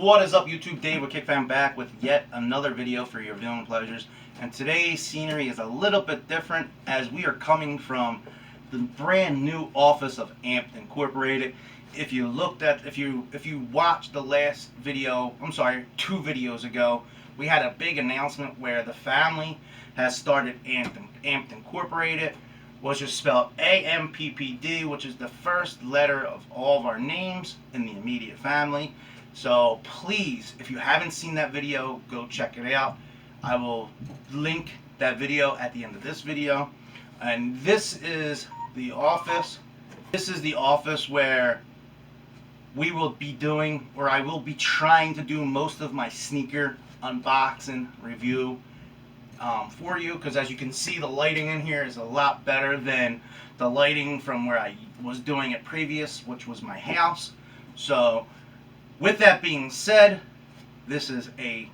What is up, YouTube? Dave with Kickfam back with yet another video for your viewing pleasures. And today's scenery is a little bit different as we are coming from the brand new office of Amped Incorporated. If you watched the last video, I'm sorry, 2 videos ago, we had a big announcement where the family has started Amped Incorporated, which is spelled AMPPD, which is the first letter of all of our names in the immediate family. So please, if you haven't seen that video, go check it out. I will link that video at the end of this video. And this is the office. This is the office where we will be doing, or I will be trying to do most of my sneaker unboxing review for you, because as you can see, the lighting in here is a lot better than the lighting from where I was doing it previous, which was my house. So with that being said, this is a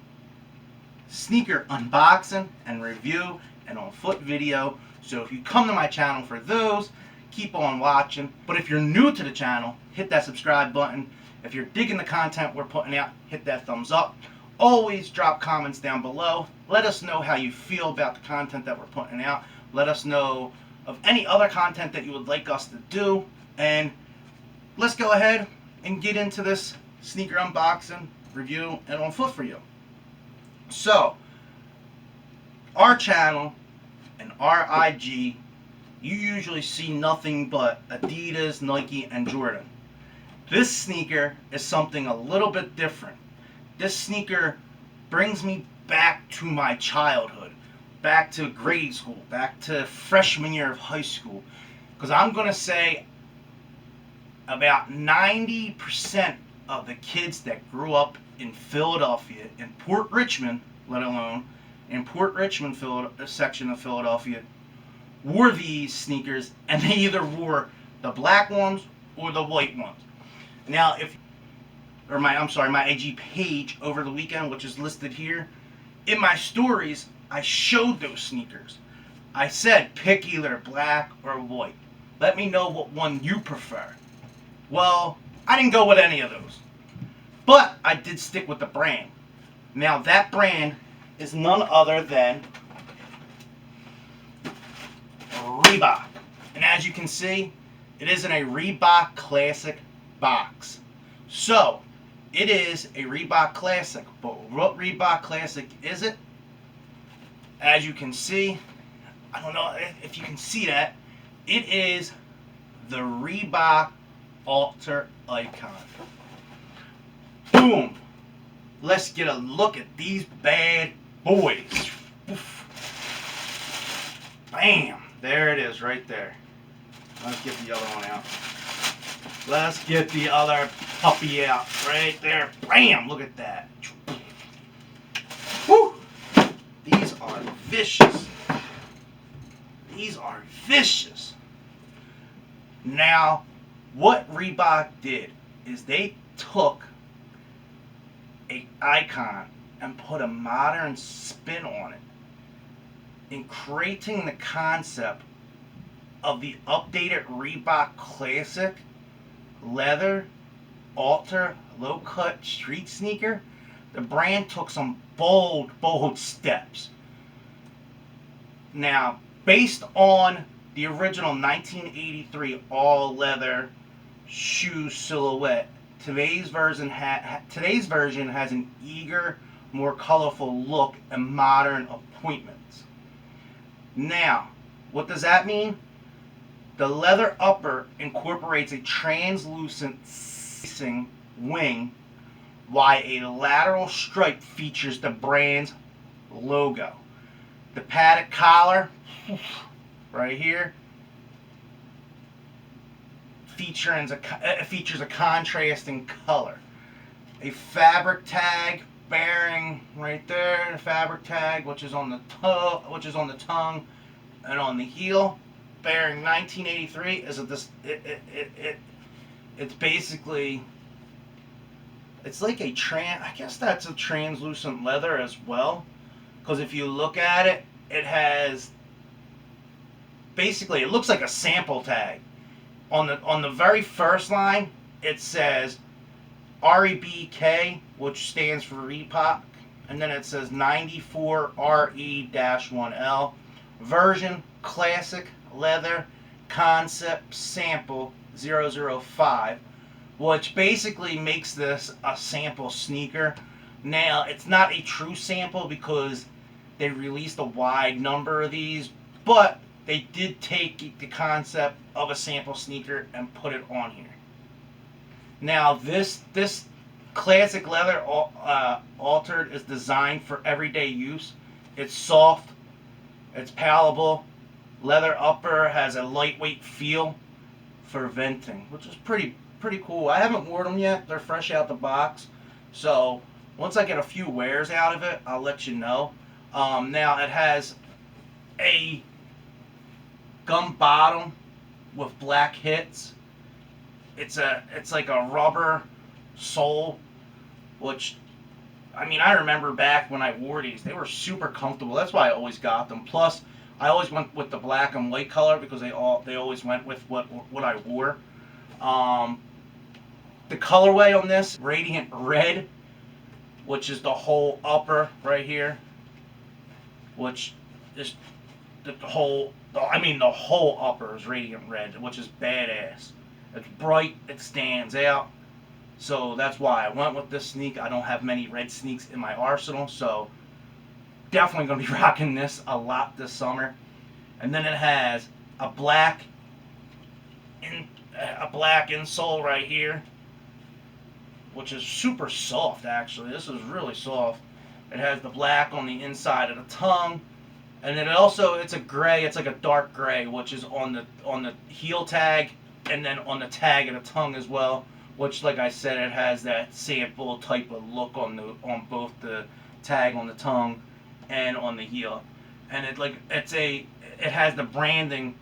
sneaker unboxing and review and on foot video. So if you come to my channel for those, keep on watching. But if you're new to the channel, hit that subscribe button. If you're digging the content we're putting out, hit that thumbs up. Always drop comments down below. Let us know how you feel about the content that we're putting out. Let us know of any other content that you would like us to do. And let's go ahead and get into this sneaker unboxing, review, and on foot for you. So, our channel and our IG, you usually see nothing but Adidas, Nike, and Jordan. This sneaker is something a little bit different. This sneaker brings me back to my childhood, back to grade school, back to freshman year of high school. Because I'm going to say about 90% of the kids that grew up in Philadelphia, in Port Richmond, let alone in Port Richmond section of Philadelphia, wore these sneakers, and they either wore the black ones or the white ones. Now, my IG page over the weekend, which is listed here, in my stories, I showed those sneakers. I said, pick either black or white. Let me know what one you prefer. Well, I didn't go with any of those. But I did stick with the brand. Now, that brand is none other than Reebok. And as you can see, it is in a Reebok Classic box. So, it is a Reebok Classic. But what Reebok Classic is it? As you can see, I don't know if you can see that, it is the Reebok Alter Icon. Boom! Let's get a look at these bad boys. Oof. Bam! There it is right there. Let's get the other one out. Let's get the other puppy out right there. Bam! Look at that. Woo! These are vicious. These are vicious. Now, what Reebok did is they took an icon and put a modern spin on it in creating the concept of the updated Reebok Classic leather alter low cut street sneaker. The brand took some bold steps. Now, based on the original 1983 all leather shoe silhouette, today's version has an eager, more colorful look and modern appointments. Now, what does that mean? The leather upper incorporates a translucent wing, while a lateral stripe features the brand's logo. The padded collar, right here, features a contrasting color. A fabric tag bearing right there, the fabric tag, which is on the tongue and on the heel, bearing 1983. It's basically, it's like I guess that's a translucent leather as well, because if you look at it, it has basically, it looks like a sample tag. On the very first line, it says REBK, which stands for Reebok, and then it says 94RE-1L. Version Classic Leather Concept Sample 005, which basically makes this a sample sneaker. Now, it's not a true sample because they released a wide number of these, but they did take the concept of a sample sneaker and put it on here. Now, this classic leather altered is designed for everyday use. It's soft, it's palatable. Leather upper has a lightweight feel for venting, which is pretty cool. I haven't worn them yet. They're fresh out the box. So once I get a few wears out of it, I'll let you know. Now it has a gum bottom with black hits. It's like a rubber sole, which, I mean, I remember back when I wore these, they were super comfortable. That's why I always got them. Plus, I always went with the black and white color because they always went with what I wore. The colorway on this, Radiant Red, which is the whole upper right here, which is the whole upper is Radiant Red, which is badass. It's bright, it stands out. So that's why I went with this sneak. I don't have many red sneaks in my arsenal, so definitely going to be rocking this a lot this summer. And then it has a black insole right here, which is super soft actually. This is really soft. It has the black on the inside of the tongue, and then it's a gray. It's like a dark gray, which is on the heel tag, and then on the tag of the tongue as well. Which, like I said, it has that sample type of look on both the tag on the tongue and on the heel, and it has the branding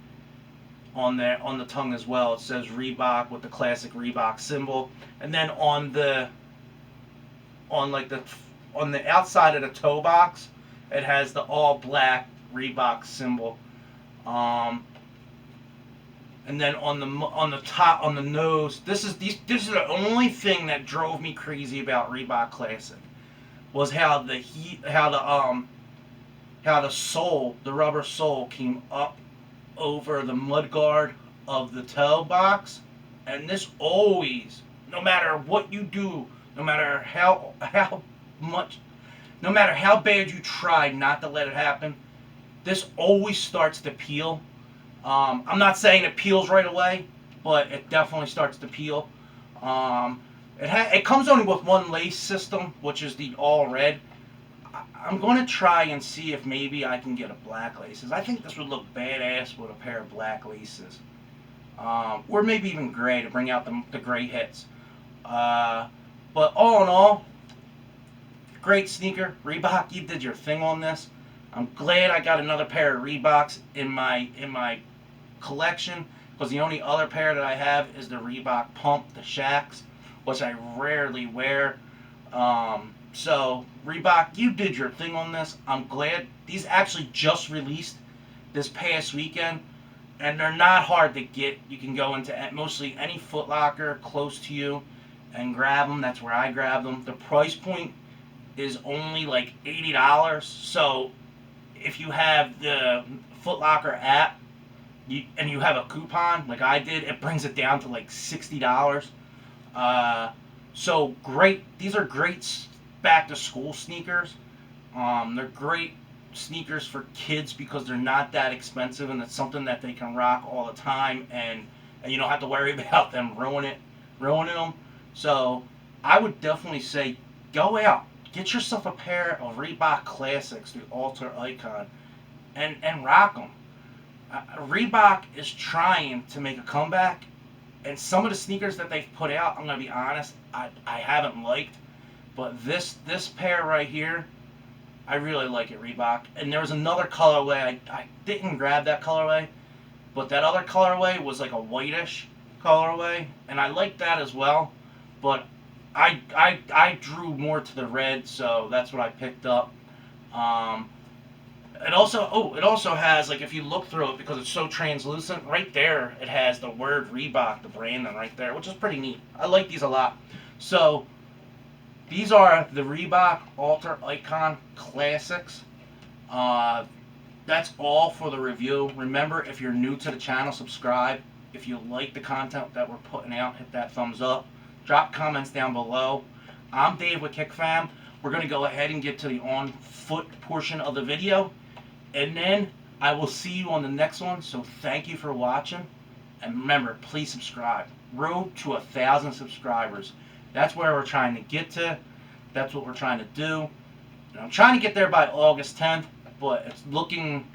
on the tongue as well. It says Reebok with the classic Reebok symbol, and then on the outside of the toe box, it has the all black Reebok symbol. And then on the top, on the nose, this is the only thing that drove me crazy about Reebok Classic, was how the sole, the rubber sole, came up over the mudguard of the toe box. And this always, no matter what you do, no matter how bad you try not to let it happen, this always starts to peel. I'm not saying it peels right away, but it definitely starts to peel. It comes only with one lace system, which is the all red. I'm going to try and see if maybe I can get a black laces. I think this would look badass with a pair of black laces. Or maybe even gray to bring out the gray hits. But all in all, great sneaker. Reebok, you did your thing on this. I'm glad I got another pair of Reeboks in my collection, because the only other pair that I have is the Reebok Pump, the Shacks, which I rarely wear. So Reebok, you did your thing on this. I'm glad. These actually just released this past weekend, and they're not hard to get. You can go into mostly any Foot Locker close to you and grab them. That's where I grab them. The price point is only like $80. So if you have the Foot Locker app, and you have a coupon like I did, it brings it down to like $60. So great. These are great back to school sneakers. They're great sneakers for kids because they're not that expensive, and it's something that they can rock all the time, and you don't have to worry about them ruining them. So I would definitely say go out, get yourself a pair of Reebok Classics, the Ultra Icon, and rock them. Reebok is trying to make a comeback, and some of the sneakers that they've put out, I'm going to be honest, I haven't liked. But this pair right here, I really like it, Reebok. And there was another colorway, I didn't grab that colorway, but that other colorway was like a whitish colorway, and I liked that as well. But I drew more to the red, so that's what I picked up. It also has, like, if you look through it, because it's so translucent, right there it has the word Reebok, the branding right there, which is pretty neat. I like these a lot. So these are the Reebok Alter Icon Classics. That's all for the review. Remember, if you're new to the channel, subscribe. If you like the content that we're putting out, hit that thumbs up. Drop comments down below. I'm Dave with Kickfam. We're going to go ahead and get to the on foot portion of the video. And then I will see you on the next one. So thank you for watching. And remember, please subscribe. Road to 1,000 subscribers. That's where we're trying to get to. That's what we're trying to do. And I'm trying to get there by August 10th. But it's looking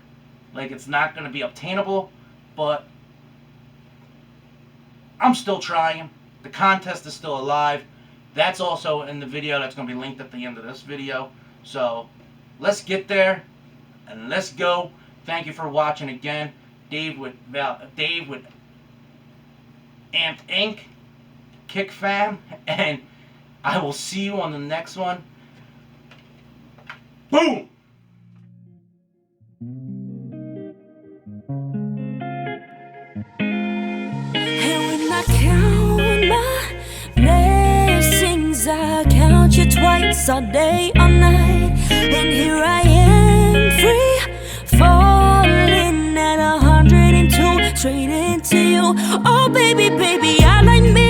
like it's not going to be obtainable. But I'm still trying. The contest is still alive. That's also in the video. That's going to be linked at the end of this video. So let's get there and let's go. Thank you for watching again. Dave with Amped Inc., Kickfam, and I will see you on the next one. Boom! I count you twice all day, all night, and here I am, free, falling at 102, straight into you. Oh baby, baby, I like me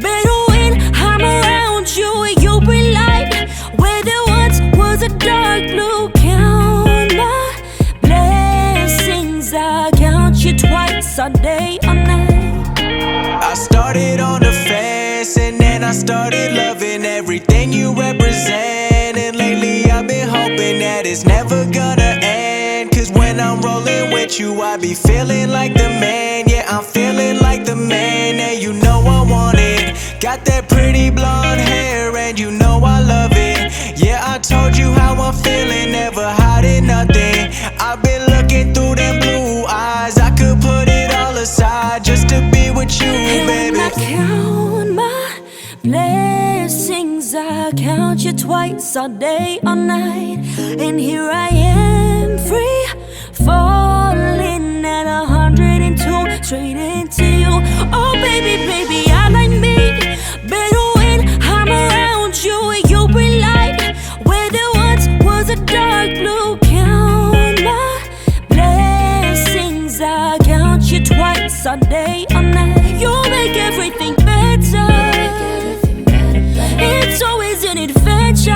better when I'm around you. You bring light where there once was a dark blue. Count my blessings, I count you twice all day, all night. I started on the fence and then I started loving everything you represent. And lately I've been hoping that it's never gonna end. Cause when I'm rolling with you, I be feeling like the man. Yeah, I'm feeling like the man, and you know I want it. Got that pretty blonde hair and you know I love it. Yeah, I told you how I'm feeling, never hiding nothing. I've been looking through them blue eyes, I could put it all aside just to be with you, baby. And I count my blessings, I count you twice all day, all night, and here I am, free, falling at 102, straight into you. Oh baby, baby, I like me better when I'm around you. You bring light where there once was a dark blue. Count my blessings, I count you twice all day, all night. You make everything better. It's always an adventure,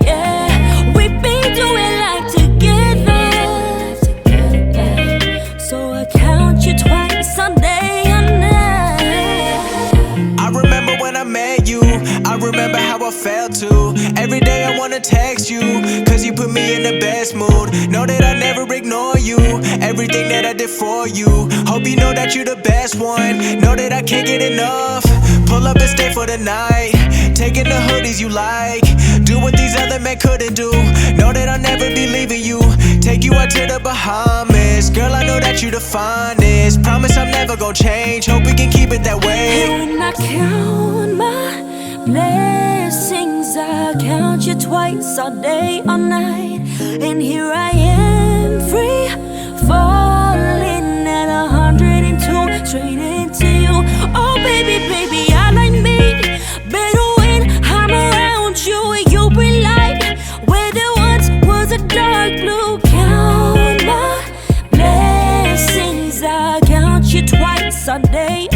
yeah. We've been doing life together, so I count you twice a day and night. I remember when I met you, I remember how I felt too. Every day I wanna text you, cause you put me in the best mood. Know that I never ignore you, everything that I did for you. Hope you know that you're the best one, know that I can't get enough. Pull up and stay for the night, taking the hoodies you like. Do what these other men couldn't do, know that I'll never be leaving you. Take you out to the Bahamas, girl, I know that you the finest. Promise I'm never gonna change, hope we can keep it that way. And when I count my blessings, I count you twice all day, all night, and here I am, free, falling at 102, straight into you. Oh baby, baby, I like me better when I'm around you. You bring light where there once was a dark blue. Count my blessings, I count you twice all day,